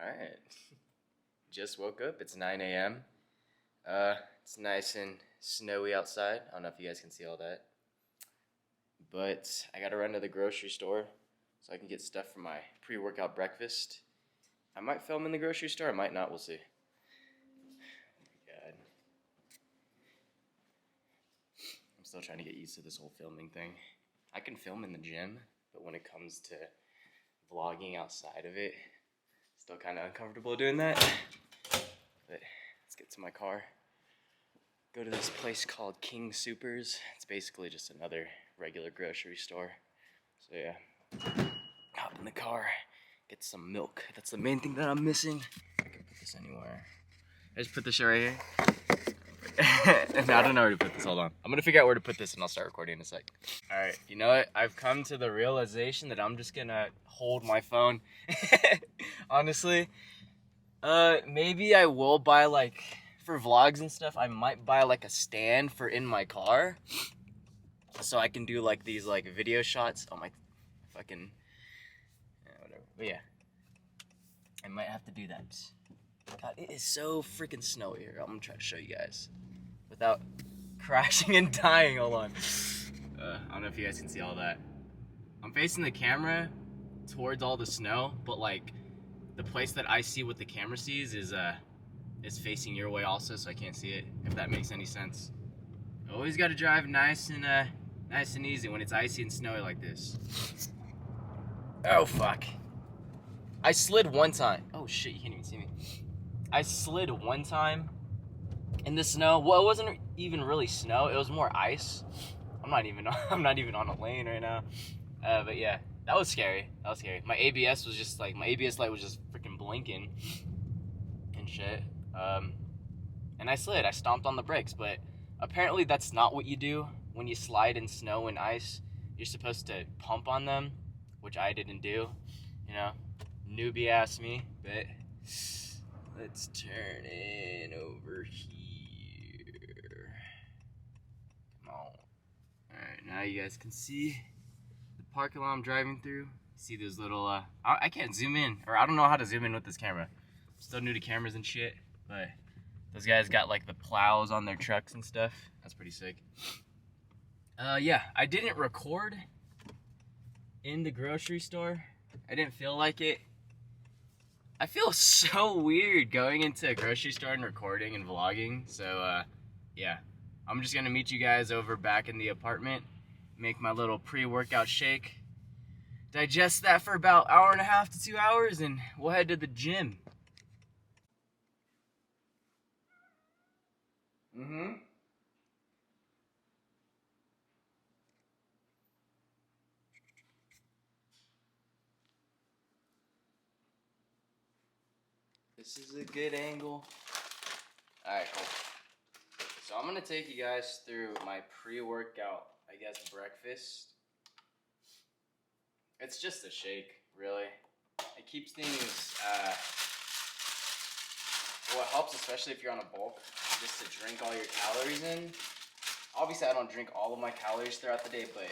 Alright. Just woke up. It's 9 a.m. It's nice and snowy outside. I don't know if you guys can see all that. But I gotta run to the grocery store so I can get stuff for my pre-workout breakfast. I might film in the grocery store, I might not, we'll see. God. I'm still trying to get used to this whole filming thing. I can film in the gym, but when it comes to vlogging outside of it, still kind of uncomfortable doing that. But let's get to my car. Go to this place called King Soopers. It's basically just another regular grocery store. So yeah, hop in the car, get some milk. That's the main thing that I'm missing. I can put this anywhere. I just put this shit right here. And I don't know where to put this, hold on. I'm gonna figure out where to put this and I'll start recording in a sec. Alright, you know what? I've come to the realization that I'm just gonna hold my phone. Honestly. Maybe I will buy, like, for vlogs and stuff, I might buy, like, a stand for in my car. So I can do, like, these, like, video shots on my fucking, whatever. But yeah, I might have to do that. God, it is so freaking snowy here. I'm gonna try to show you guys without crashing and dying. Hold on. I don't know if you guys can see all that. I'm facing the camera towards all the snow, but like the place that I see what the camera sees is facing your way also, so I can't see it. If that makes any sense. Always got to drive nice and easy when it's icy and snowy like this. Oh fuck! I slid one time. Oh shit! You can't even see me. I slid one time in the snow. Well, it wasn't even really snow. It was more ice. I'm not even on a lane right now. But yeah, that was scary. That was scary. My ABS was just like, my ABS light was just freaking blinking and shit. And I slid. I stomped on the brakes. But apparently that's not what you do when you slide in snow and ice. You're supposed to pump on them, which I didn't do. You know, newbie ass me. But let's turn in over here. Come on. Alright, now you guys can see the parking lot I'm driving through. See those little, I can't zoom in, or I don't know how to zoom in with this camera. I'm still new to cameras and shit, but those guys got like the plows on their trucks and stuff. That's pretty sick. Yeah, I didn't record in the grocery store. I didn't feel like it. I feel so weird going into a grocery store and recording and vlogging. So, yeah. I'm just gonna meet you guys over back in the apartment. Make my little pre-workout shake. Digest that for about an hour and a half to 2 hours, and we'll head to the gym. This is a good angle. Alright, cool. So I'm gonna take you guys through my pre-workout, I guess, breakfast. It's just a shake, really. It keeps things, well, it helps especially if you're on a bulk, just to drink all your calories in. Obviously, I don't drink all of my calories throughout the day, but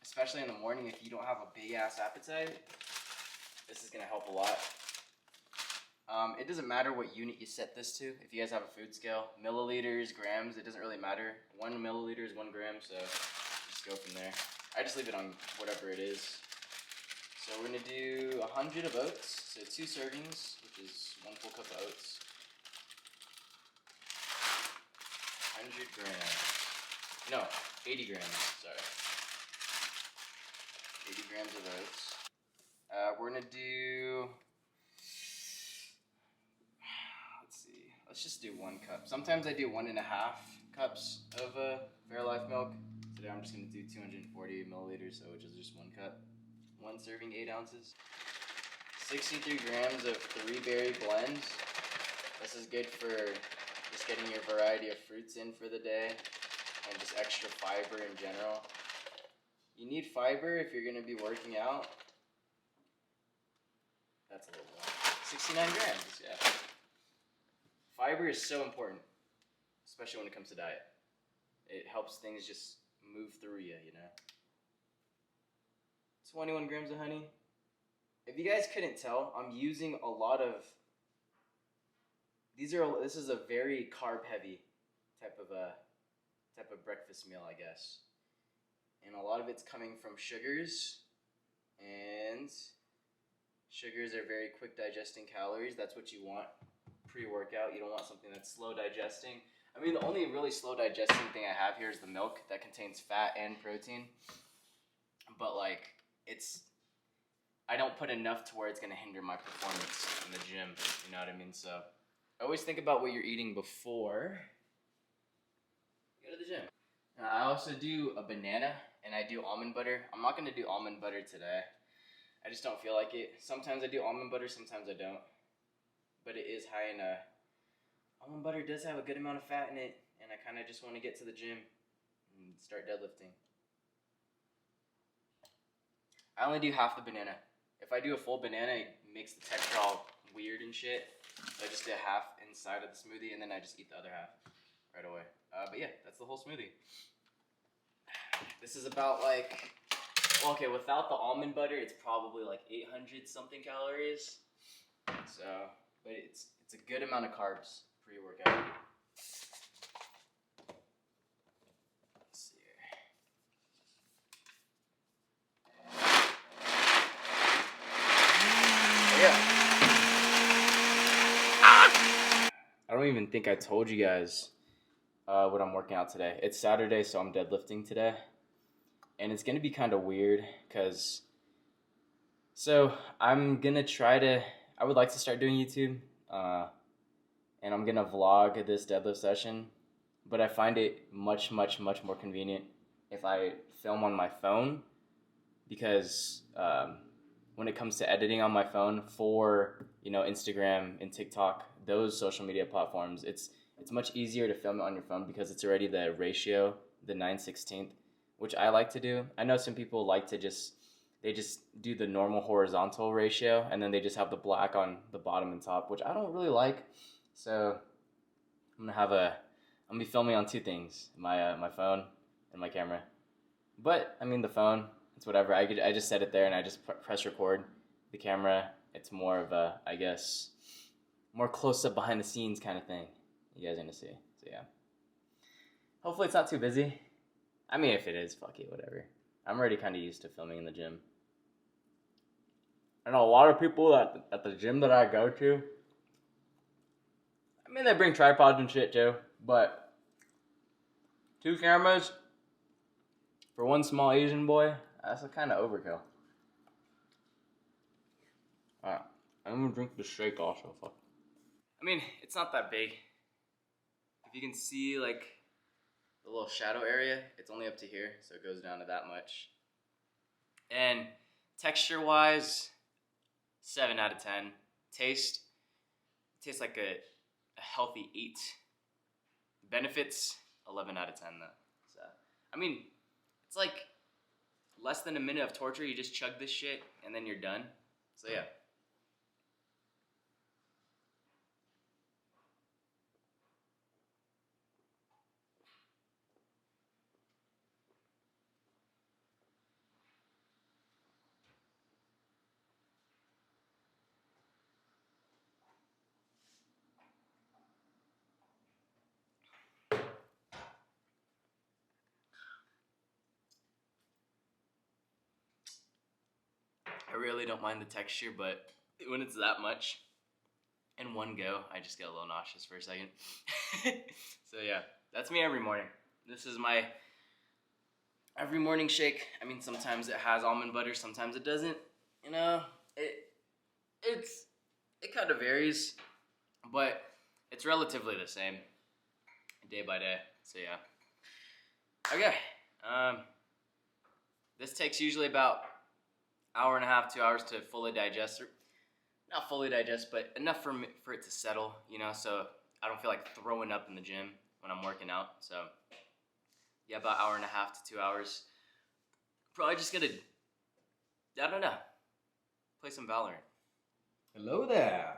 especially in the morning, if you don't have a big-ass appetite, this is gonna help a lot. It doesn't matter what unit you set this to. If you guys have a food scale, milliliters, grams, it doesn't really matter. 1 milliliter is 1 gram, so just go from there. I just leave it on whatever it is. So we're gonna do 100 of oats, so 2 servings, which is 1 full cup of oats. 100 grams. No, 80 grams, sorry. 80 grams of oats. We're gonna do, let's just do 1 cup. Sometimes I do 1.5 cups of Fairlife milk. Today I'm just gonna do 240 milliliters, so which is just 1 cup. 1 serving, 8 ounces. 63 grams of 3-berry blend. This is good for just getting your variety of fruits in for the day and just extra fiber in general. You need fiber if you're gonna be working out. That's a little more. 69 grams, yeah. Fiber is so important, especially when it comes to diet. It helps things just move through you, you know. 21 grams of honey. If you guys couldn't tell, I'm using a lot of, this is a very carb heavy type of breakfast meal, I guess. And a lot of it's coming from sugars, and sugars are very quick digesting calories. That's what you want pre-workout. You don't want something that's slow digesting. I mean, the only really slow digesting thing I have here is the milk that contains fat and protein. But like, I don't put enough to where it's gonna hinder my performance in the gym. You know what I mean? So I always think about what you're eating before you go to the gym. I also do a banana, and I do almond butter. I'm not gonna do almond butter today. I just don't feel like it. Sometimes I do almond butter, sometimes I don't. But it is high in almond butter does have a good amount of fat in it, and I kind of just want to get to the gym and start deadlifting. I only do half the banana. If I do a full banana, it makes the texture all weird and shit. So I just do half inside of the smoothie, and then I just eat the other half right away. But yeah, that's the whole smoothie. This is about like, well, okay, without the almond butter, it's probably like 800 something calories. So, but it's a good amount of carbs pre-workout. Let's see here. Yeah. I don't even think I told you guys what I'm working out today. It's Saturday, so I'm deadlifting today. And it's going to be kind of weird because, so I'm going to I would like to start doing YouTube. And I'm going to vlog this deadlift session. But I find it much, much, much more convenient if I film on my phone. Because when it comes to editing on my phone for, Instagram and TikTok, those social media platforms, it's much easier to film it on your phone because it's already the ratio, the 9/16, which I like to do. I know some people like to just do the normal horizontal ratio, and then they just have the black on the bottom and top, which I don't really like. So I'm gonna be filming on two things: my phone and my camera. But I mean, the phone, it's whatever. I just set it there and I just press record. The camera, it's more of a, I guess, more close up behind the scenes kind of thing. You guys are gonna see. So yeah. Hopefully it's not too busy. I mean, if it is, fuck it, whatever. I'm already kind of used to filming in the gym. I know a lot of people at the gym that I go to, I mean, they bring tripods and shit too, but 2 cameras for one small Asian boy, that's a kind of overkill. Alright, I'm gonna drink the shake also, fuck. I mean, it's not that big. If you can see, like, the little shadow area, it's only up to here, so it goes down to that much. And texture-wise, 7 out of 10. Taste, it tastes like a healthy 8. Benefits, 11 out of 10 though. So, I mean, it's like less than a minute of torture. You just chug this shit and then you're done. So yeah. I really don't mind the texture, but when it's that much in one go, I just get a little nauseous for a second. So yeah, that's me every morning. This is my every morning shake. I mean, sometimes it has almond butter, sometimes it doesn't. It kind of varies, but it's relatively the same day by day. So yeah. Okay. This takes usually about hour and a half, 2 hours to fully digest. Not fully digest, but enough for it to settle, so I don't feel like throwing up in the gym when I'm working out. So yeah, about hour and a half to 2 hours. Probably just gonna, I don't know, play some Valorant. Hello there.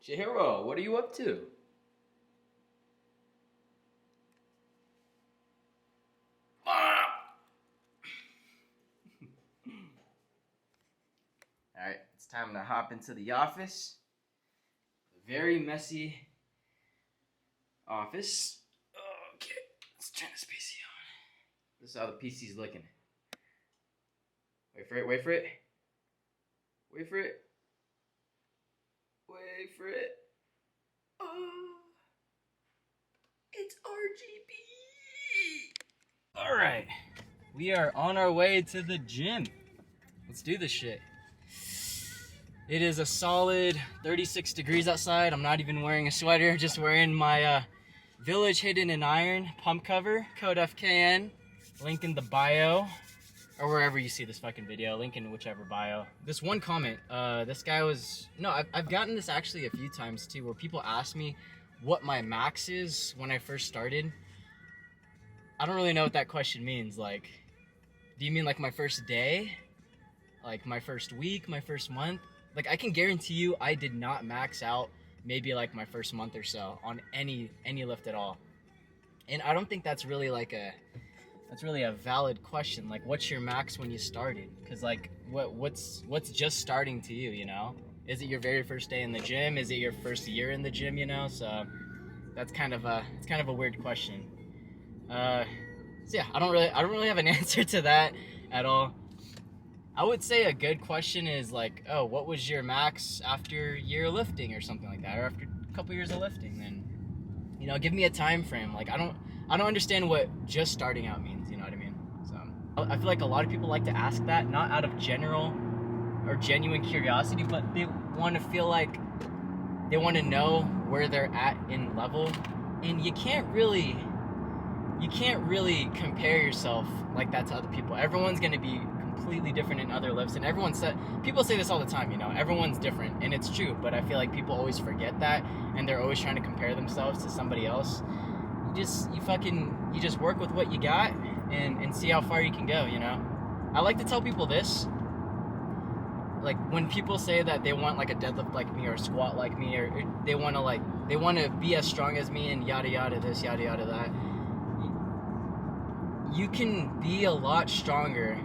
Chihiro, what are you up to? time to hop into the office. A very messy office. Okay, let's turn this PC on. This is how the PC's looking. Wait for it, wait for it. Wait for it. Wait for it. Oh, it's RGB. All right, we are on our way to the gym. Let's do this shit. It is a solid 36 degrees outside. I'm not even wearing a sweater, just wearing my Village Hidden in Iron pump cover, code FKN, link in the bio, or wherever you see this fucking video, link in whichever bio. This one comment, this guy was, no, I've gotten this actually a few times too, where people ask me what my max is when I first started. I don't really know what that question means. Like, do you mean like my first day? Like my first week, my first month? Like, I can guarantee you I did not max out maybe like my first month or so on any lift at all. And I don't think that's really like that's really a valid question. Like, what's your max when you started? Because like what's just starting to you, you know? Is it your very first day in the gym? Is it your first year in the gym, you know? So that's kind of a weird question. So yeah, I don't really have an answer to that at all. I would say a good question is like, oh, what was your max after year of lifting or something like that, or after a couple years of lifting? Then, you know, give me a time frame. Like, I don't understand what just starting out means. You know what I mean? So I feel like a lot of people like to ask that, not out of general or genuine curiosity, but they want to feel like they want to know where they're at in level, and you can't really compare yourself like that to other people. Everyone's gonna be completely different in other lifts, and people say this all the time, you know, everyone's different, and it's true, but I feel like people always forget that, and they're always trying to compare themselves to somebody else. You just work with what you got and see how far you can go, you know. I like to tell people this, like, when people say that they want like a deadlift like me or a squat like me, or they want to be as strong as me and yada yada this, yada yada that, you can be a lot stronger.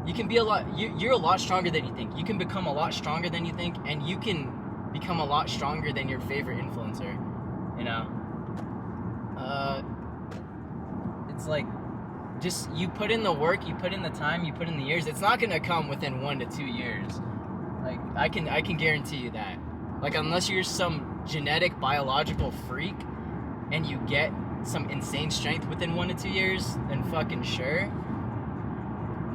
You're a lot stronger than you think. You can become a lot stronger than you think, and you can become a lot stronger than your favorite influencer, you know? It's like, just, you put in the work, you put in the time, you put in the years. It's not gonna come within 1 to 2 years. Like, I can guarantee you that. Like, unless you're some genetic, biological freak, and you get some insane strength within 1 to 2 years, then fucking sure.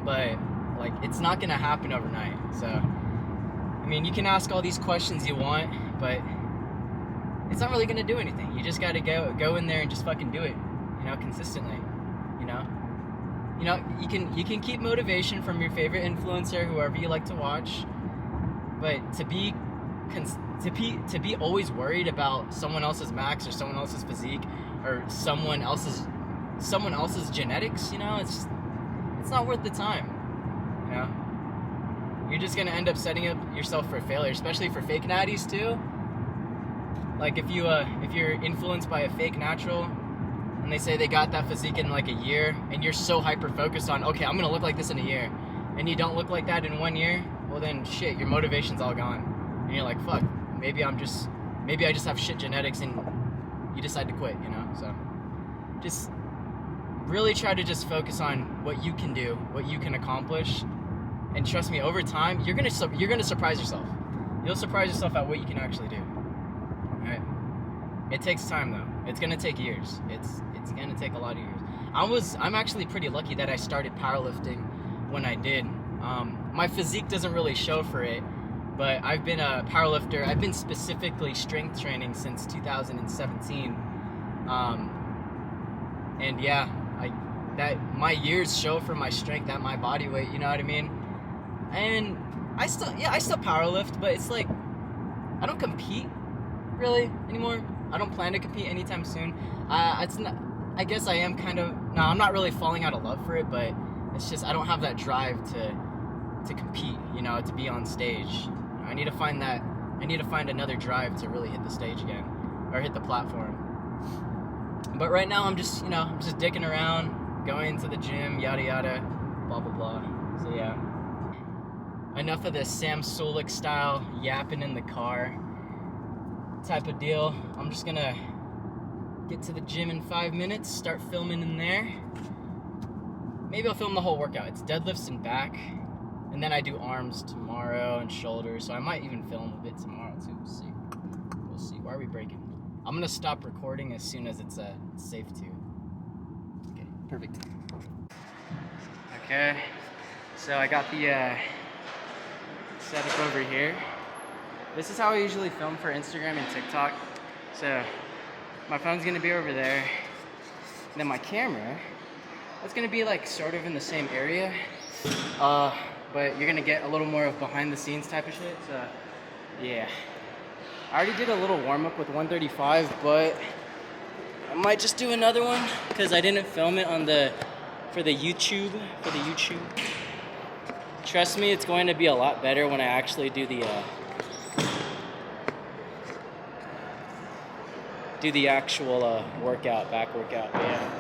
But like, it's not gonna happen overnight. So, I mean, you can ask all these questions you want, but it's not really gonna do anything. You just gotta go in there and just fucking do it, you know, consistently. You know, you can keep motivation from your favorite influencer, whoever you like to watch, but to be always worried about someone else's max or someone else's physique or someone else's genetics, you know, it's not worth the time. You know, you're just gonna end up setting up yourself for failure, especially for fake natties too. Like, if you're influenced by a fake natural and they say they got that physique in like a year, and you're so hyper focused on, okay, I'm gonna look like this in a year, and you don't look like that in 1 year, well then shit, your motivation's all gone, and you're like, fuck, maybe I just have shit genetics, and you decide to quit, you know. So just really try to just focus on what you can do, what you can accomplish, and trust me, over time, you're gonna surprise yourself. You'll surprise yourself at what you can actually do. All right? It takes time though. It's gonna take years. It's gonna take a lot of years. I'm actually pretty lucky that I started powerlifting when I did. My physique doesn't really show for it, but I've been a powerlifter. I've been specifically strength training since 2017. And yeah, my years show for my strength at my body weight, you know what I mean? And I still powerlift, but it's like, I don't compete really anymore. I don't plan to compete anytime soon. It's not, I guess I am kind of, no, I'm not really falling out of love for it, but it's just, I don't have that drive to compete, you know, to be on stage. I need to find another drive to really hit the stage again, or hit the platform. But right now I'm just dicking around, going to the gym, yada yada, blah blah blah. So yeah. enough of this Sam Solik style yapping in the car type of deal. I'm just gonna get to the gym in 5 minutes, start filming in there. Maybe I'll film the whole workout. It's deadlifts and back, and then I do arms tomorrow and shoulders, so I might even film a bit tomorrow too. We'll see. We'll see. Why are we breaking? I'm gonna stop recording as soon as it's safe to. Okay, perfect. Okay, so I got the setup over here. This is how I usually film for Instagram and TikTok. So my phone's gonna be over there. And then my camera, that's gonna be like sort of in the same area. But you're gonna get a little more of behind the scenes type of shit, so yeah. I already did a little warm up with 135, but I might just do another one because I didn't film it on for the YouTube. Trust me, it's going to be a lot better when I actually do the actual workout, back workout. But yeah.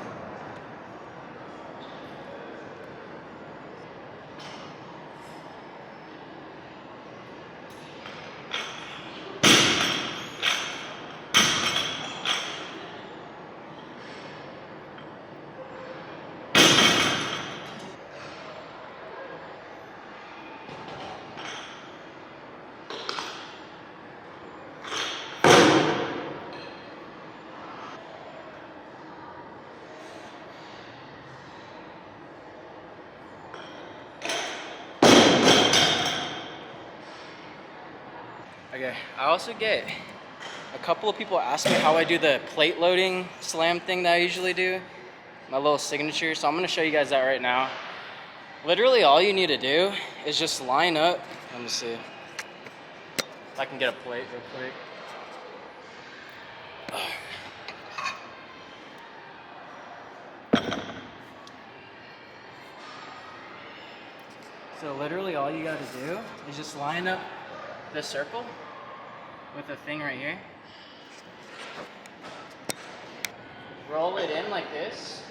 Okay, I also get a couple of people ask me how I do the plate loading slam thing that I usually do, my little signature, so I'm gonna show you guys that right now. Literally all you need to do is just line up. Let me see if I can get a plate real quick. So literally all you gotta do is just line up the circle with a thing right here. Roll it in like this.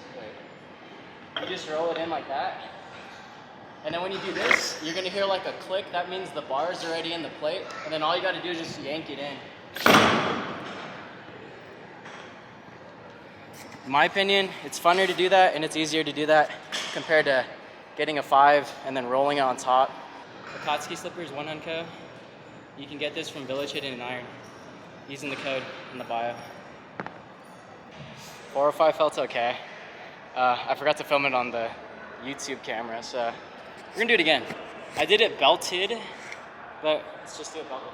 You just roll it in like that. And then when you do this, you're gonna hear like a click. That means the bar is already in the plate. And then all you gotta do is just yank it in. In my opinion, it's funner to do that and it's easier to do that compared to getting a 5 and then rolling it on top. The Kotsky slippers, 1 Hunko. You can get this from Village Hidden in Iron using the code in the bio. 405 felt okay. I forgot to film it on the YouTube camera, so we're gonna do it again. I did it belted, but let's just do it belted.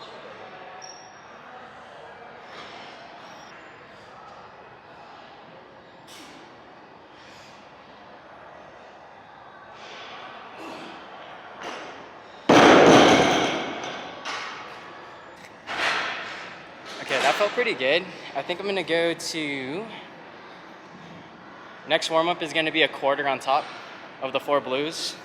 Okay, that felt pretty good. I think I'm gonna go to, next warm up is gonna be a quarter on top of the 4 blues.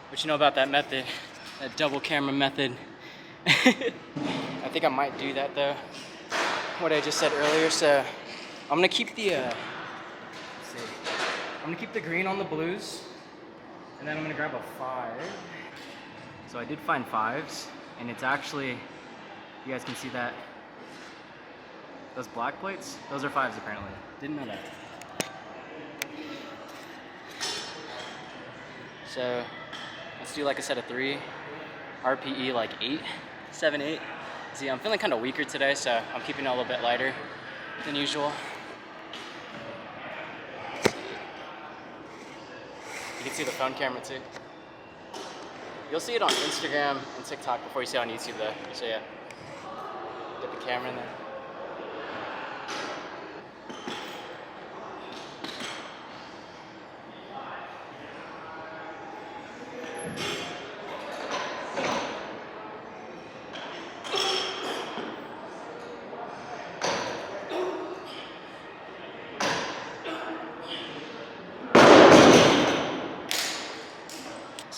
What you know about that method, that double camera method? I think I might do that though, what I just said earlier. So I'm gonna keep the, I'm gonna keep the green on the blues, and then I'm gonna grab a 5. So I did find 5s, and it's actually, you guys can see that, those black plates, those are 5s apparently. Didn't know that. So let's do like a set of 3, RPE like 8, 7, 8. See, I'm feeling kind of weaker today, so I'm keeping it a little bit lighter than usual. You can see the phone camera too. You'll see it on Instagram and TikTok before you see it on YouTube though. So yeah, get the camera in there.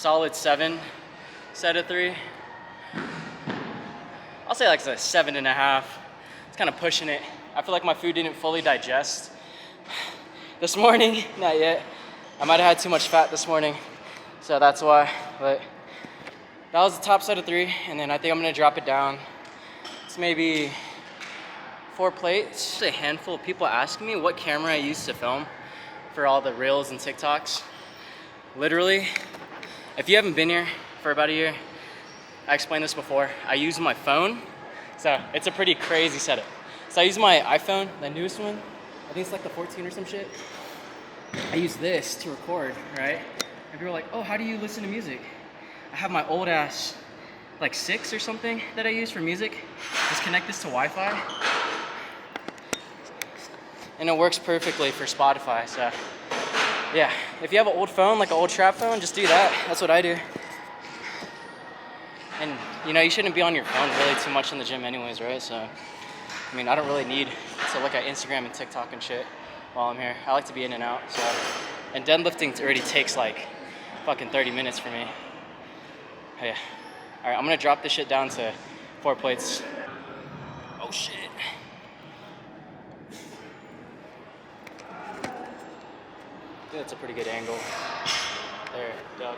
solid 7 set of 3. I'll say like a 7.5. It's kind of pushing it. I feel like my food didn't fully digest this morning. Not yet. I might have had too much fat this morning, so that's why. But that was the top set of 3, and then I think I'm gonna drop it down. It's maybe 4 plates. A handful of people ask me what camera I use to film for all the reels and TikToks. Literally, if you haven't been here for about a year, I explained this before, I use my phone. So it's a pretty crazy setup. So I use my iPhone, the newest one. I think it's like the 14 or some shit. I use this to record, right? And people are like, oh, how do you listen to music? I have my old ass, like 6 or something that I use for music. Just connect this to Wi-Fi. And it works perfectly for Spotify, so. Yeah, if you have an old phone, like an old trap phone, just do that. That's what I do. And you know, you shouldn't be on your phone really too much in the gym anyways, right? So, I mean, I don't really need to look at Instagram and TikTok and shit while I'm here. I like to be in and out, so. And deadlifting already takes like fucking 30 minutes for me. Oh, yeah. All right, I'm gonna drop this shit down to 4 plates. Oh shit. I think that's a pretty good angle. There, dub.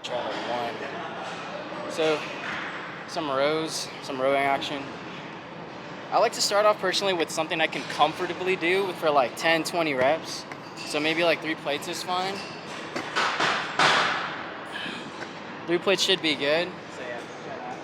Try like 1. So, some rows, some rowing action. I like to start off personally with something I can comfortably do for like 10, 20 reps. So maybe like 3 plates is fine. 3 plates should be good. So yeah, try that.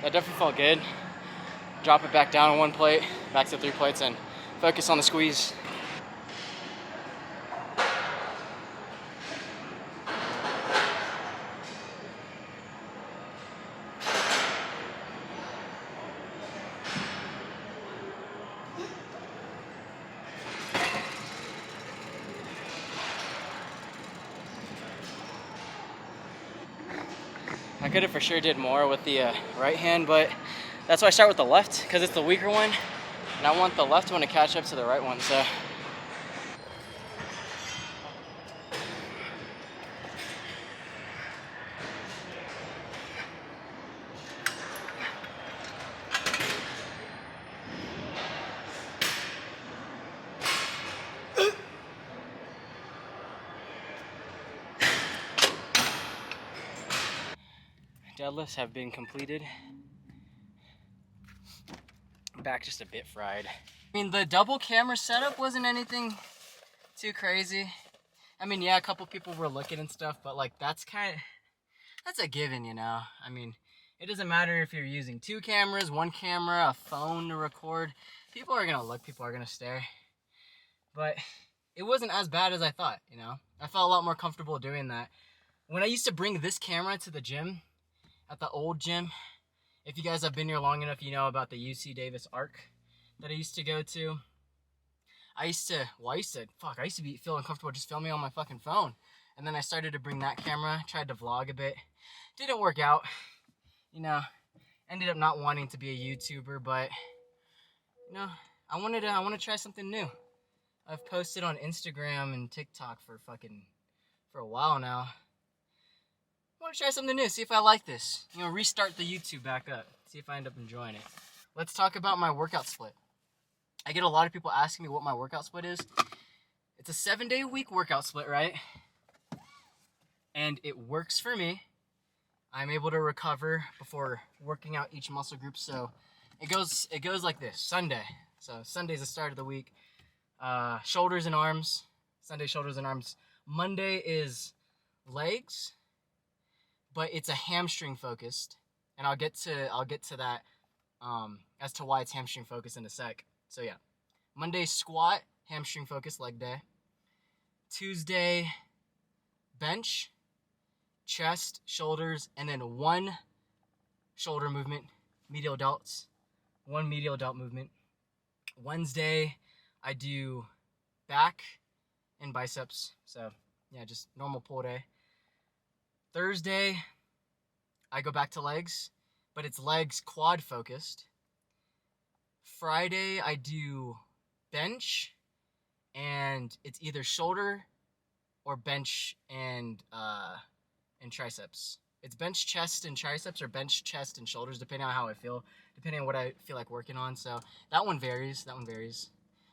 That definitely felt good. Drop it back down on 1 plate, back to 3 plates, and focus on the squeeze. I could have for sure did more with the right hand, but that's why I start with the left, because it's the weaker one, and I want the left one to catch up to the right one, so. Deadlifts have been completed. Back just a bit fried. I mean, the double camera setup wasn't anything too crazy. I mean, yeah, a couple people were looking and stuff, but like that's a given, you know? I mean, it doesn't matter if you're using 2 cameras, 1 camera, a phone to record. People are gonna look, people are gonna stare. But it wasn't as bad as I thought, you know? I felt a lot more comfortable doing that. When I used to bring this camera to the gym, at the old gym. If you guys have been here long enough, you know about the UC Davis Arc that I used to go to. I used to be feeling uncomfortable just filming on my fucking phone. And then I started to bring that camera, tried to vlog a bit. Didn't work out. You know, ended up not wanting to be a YouTuber, but you know, I want to try something new. I've posted on Instagram and TikTok for a while now. I want to try something new, see if I like this. You know, restart the YouTube back up, see if I end up enjoying it. Let's talk about my workout split. I get a lot of people asking me what my workout split is. It's a 7-day-a-week workout split, right? And it works for me. I'm able to recover before working out each muscle group. So it goes like this. Sunday. So Sunday's the start of the week. Shoulders and arms. Sunday, shoulders and arms. Monday is legs, but it's a hamstring focused. And I'll get to that as to why it's hamstring focused in a sec. So yeah, Monday squat, hamstring focused leg day. Tuesday bench, chest, shoulders, and then one shoulder movement, medial delts, one medial delt movement. Wednesday I do back and biceps. So yeah, just normal pull day. Thursday I go back to legs, but it's legs quad focused. Friday I do bench, and it's either shoulder or bench and triceps. It's bench, chest, and triceps, or bench, chest, and shoulders, depending on how I feel, depending on what I feel like working on. So that one varies.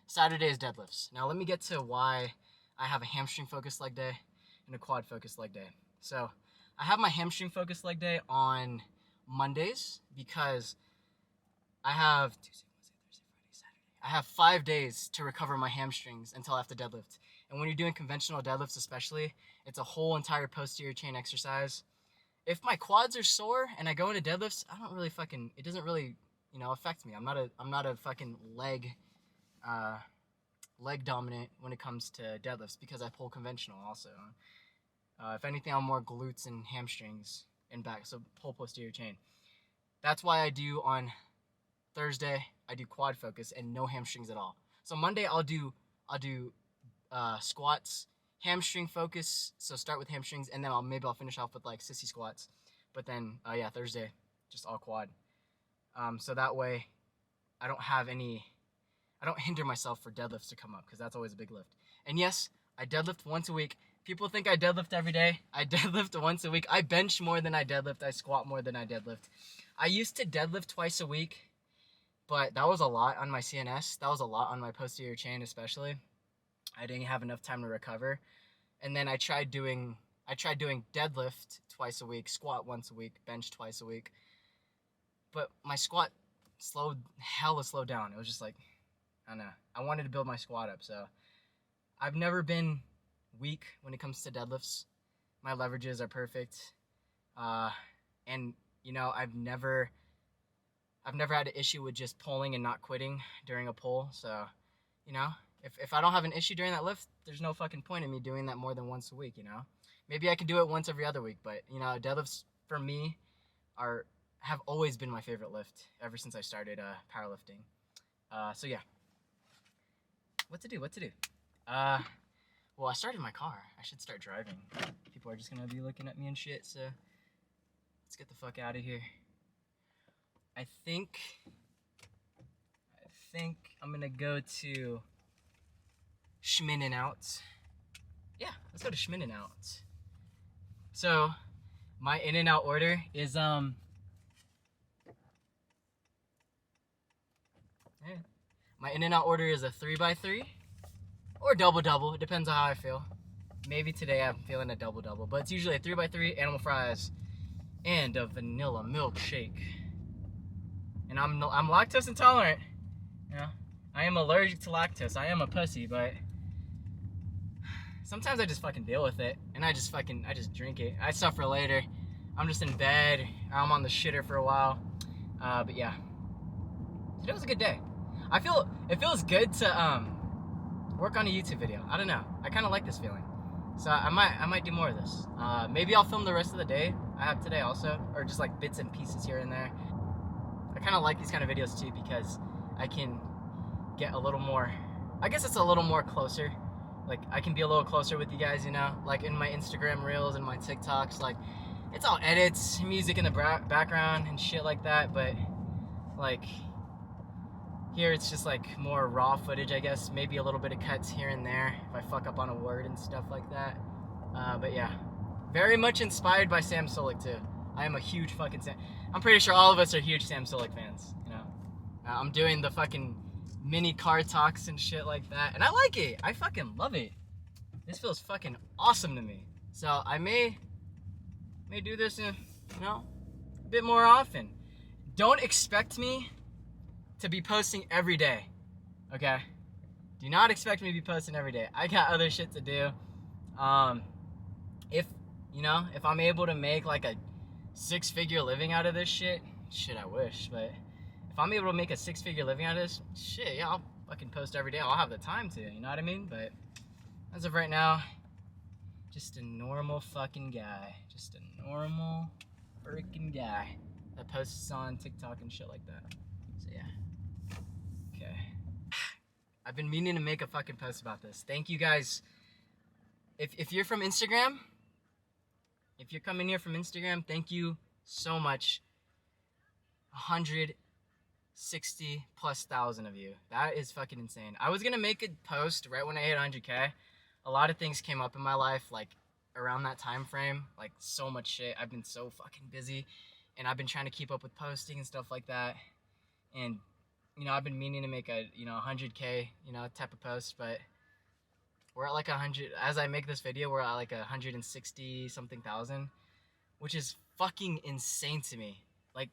Saturday is deadlifts. Now let me get to why I have a hamstring focused leg day and a quad focused leg day. So I have my hamstring focused leg day on Mondays because I have 5 days to recover my hamstrings until I have to deadlift. And when you're doing conventional deadlifts especially, it's a whole entire posterior chain exercise. If my quads are sore and I go into deadlifts, it doesn't really, affect me. I'm not a fucking leg dominant when it comes to deadlifts because I pull conventional also. If anything, I'm more glutes and hamstrings and back, so whole posterior chain. That's why I do on Thursday, I do quad focus and no hamstrings at all. So Monday I'll do squats, hamstring focus. So start with hamstrings, and then I'll finish off with like sissy squats. But then Thursday, just all quad. So that way, I don't hinder myself for deadlifts to come up because that's always a big lift. And yes, I deadlift once a week. People think I deadlift every day. I deadlift once a week. I bench more than I deadlift. I squat more than I deadlift. I used to deadlift twice a week, but that was a lot on my CNS. That was a lot on my posterior chain especially. I didn't have enough time to recover. And then I tried doing deadlift twice a week, squat once a week, bench twice a week. But my squat slowed down. It was just like, I don't know. I wanted to build my squat up, so I've never been weak when it comes to deadlifts. My leverages are perfect. And I've never had an issue with just pulling and not quitting during a pull. So, if I don't have an issue during that lift, there's no fucking point in me doing that more than once a week, Maybe I can do it once every other week, but, deadlifts for me have always been my favorite lift ever since I started powerlifting. So yeah. What to do? Well, I started my car. I should start driving. People are just gonna be looking at me and shit, so let's get the fuck out of here. I think I'm gonna go to Schminn Out. Yeah, let's go to Schminn Out. So, my In-N-Out order is my In-N-Out order is a 3x3 or double. It depends on how I feel. Maybe today I'm feeling a double, but it's usually a 3x3, animal fries, and a vanilla milkshake. And I'm lactose intolerant. I am allergic to lactose. I am a pussy, but sometimes I just fucking deal with it, and I just drink it. I suffer later. I'm just in bed. I'm on the shitter for a while. But yeah, today was a good day. It feels good to work on a YouTube video. I don't know. I kind of like this feeling, so I might do more of this. Maybe I'll film the rest of the day. I have today also, or just like bits and pieces here and there. I kind of like these kind of videos too because I can get a little more, I guess it's a little more closer. Like I can be a little closer with you guys, you know, like in my Instagram reels and my TikToks, like it's all edits, music in the background and shit like that, but like here it's just like more raw footage, I guess, maybe a little bit of cuts here and there if I fuck up on a word and stuff like that. But yeah, very much inspired by Sam Sulek too. I am a huge fucking I'm pretty sure all of us are huge Sam Sulek fans, you know. I'm doing the fucking mini car talks and shit like that, and I like it. I fucking love it. This feels fucking awesome to me. So I may do this in, you know, a bit more often. Don't expect me to be posting every day, okay? Do not expect me to be posting every day. I got other shit to do. If, you know, if I'm able to make like a 6-figure living out of this shit, I wish, but if I'm able to make a 6-figure living out of this, shit, yeah, I'll fucking post every day. I'll have the time to, you know what I mean? But as of right now, just a normal fucking guy. Just a normal freaking guy that posts on TikTok and shit like that. So yeah. Okay. I've been meaning to make a fucking post about this. Thank you guys. If you're from Instagram, if you're coming here from Instagram, thank you so much. 160,000+ of you. That is fucking insane. I was gonna make a post right when I hit 100K. A lot of things came up in my life, like around that time frame, like so much shit. I've been so fucking busy, and I've been trying to keep up with posting and stuff like that. And you know, I've been meaning to make a 100K, you know, type of post, but we're at like 100. As I make this video, we're at like 160 something thousand, which is fucking insane to me. Like,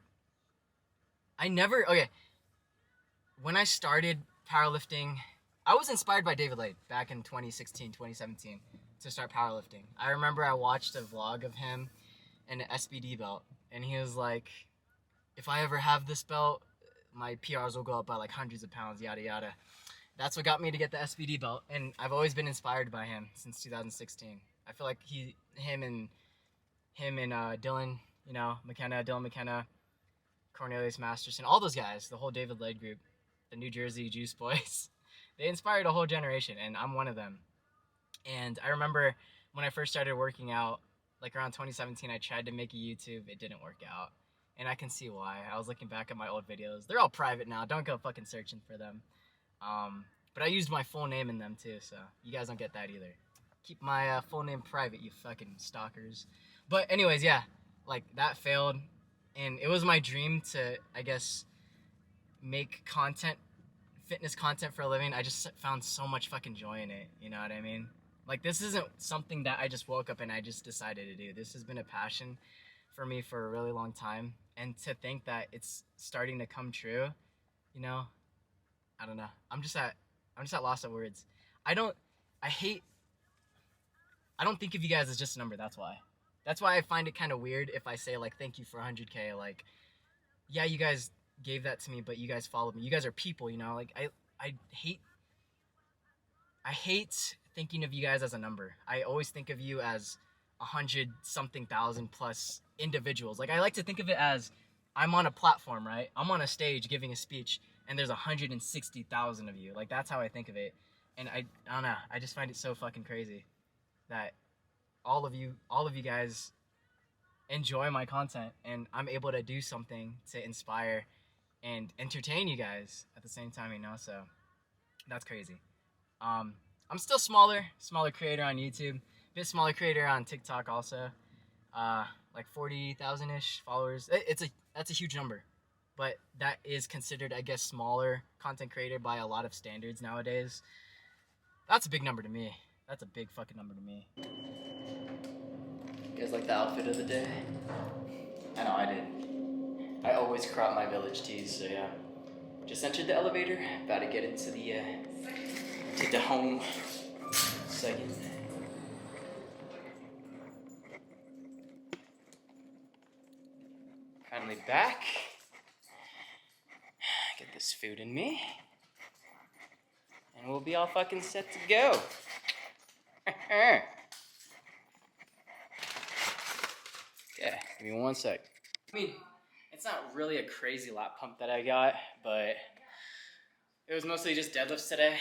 when I started powerlifting, I was inspired by David Lade back in 2016, 2017 to start powerlifting. I remember I watched a vlog of him in an SBD belt, and he was like, if I ever have this belt, my PRs will go up by like hundreds of pounds, yada yada. That's what got me to get the SBD belt, and I've always been inspired by him since 2016. I feel like him and Dylan, you know, Dylan McKenna, Cornelius Masterson, all those guys, the whole David Lade group, the New Jersey Juice Boys, they inspired a whole generation, and I'm one of them. And I remember when I first started working out, like around 2017, I tried to make a YouTube. It didn't work out, and I can see why. I was looking back at my old videos. They're all private now. Don't go fucking searching for them. But I used my full name in them too, so you guys don't get that either. Keep my full name private, you fucking stalkers. But anyways, yeah, like that failed, and it was my dream to, I guess, make content, fitness content for a living. I just found so much fucking joy in it, you know what I mean? Like, this isn't something that I just woke up and I just decided to do. This has been a passion for me for a really long time, and to think that it's starting to come true, you know, I don't know. I'm just at loss of words. I don't think of you guys as just a number. That's why I find it kind of weird if I say like, thank you for 100K. Like, yeah, you guys gave that to me, but you guys followed me. You guys are people, you know? Like, I hate thinking of you guys as a number. I always think of you as 100-something thousand plus individuals. Like, I like to think of it as I'm on a platform, right? I'm on a stage giving a speech, and there's 160,000 of you. Like, that's how I think of it. And I don't know. I just find it so fucking crazy that all of you guys enjoy my content, and I'm able to do something to inspire and entertain you guys at the same time, you know? So that's crazy. I'm still smaller creator on YouTube, bit smaller creator on TikTok also. Like 40,000-ish followers. That's a huge number, but that is considered, I guess, smaller content creator by a lot of standards nowadays. That's a big number to me. That's a big fucking number to me. You guys like the outfit of the day? I know I did. I always crop my village tees, so yeah. Just entered the elevator, about to get into the home second. Finally back. Get this food in me. And we'll be all fucking set to go. Yeah. Give me 1 sec. I mean, it's not really a crazy lat pump that I got, but it was mostly just deadlifts today.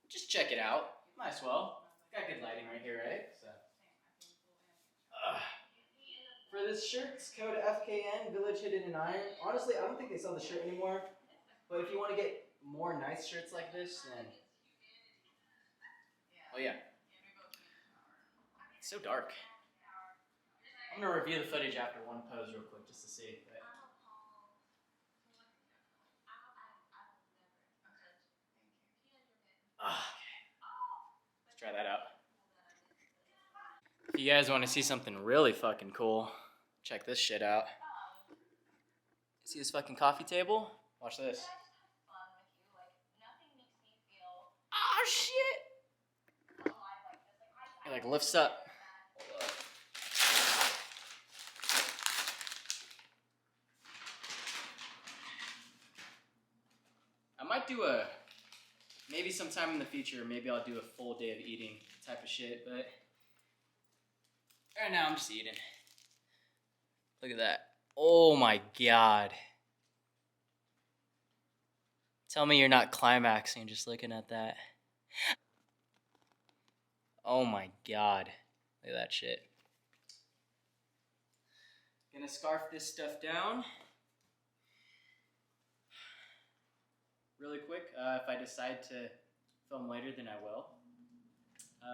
Just check it out. Might as well. Got good lighting right here, right? So. For this shirt, it's code FKN, Village Hidden in Iron. Honestly, I don't think they sell the shirt anymore. But if you want to get more nice shirts like this, then... Oh yeah. It's so dark. I'm going to review the footage after one pose real quick just to see. But... Okay. Let's try that out. If you guys want to see something really fucking cool, check this shit out. See this fucking coffee table? Watch this. Oh shit! It like lifts up. I might do maybe sometime in the future, maybe I'll do a full day of eating type of shit, but right now I'm just eating. Look at that. Oh my god. Tell me you're not climaxing just looking at that. Oh my god. Look at that shit. Gonna scarf this stuff down really quick. If I decide to film later, then I will.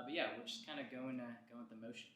But yeah, we're just kind of going with the motion.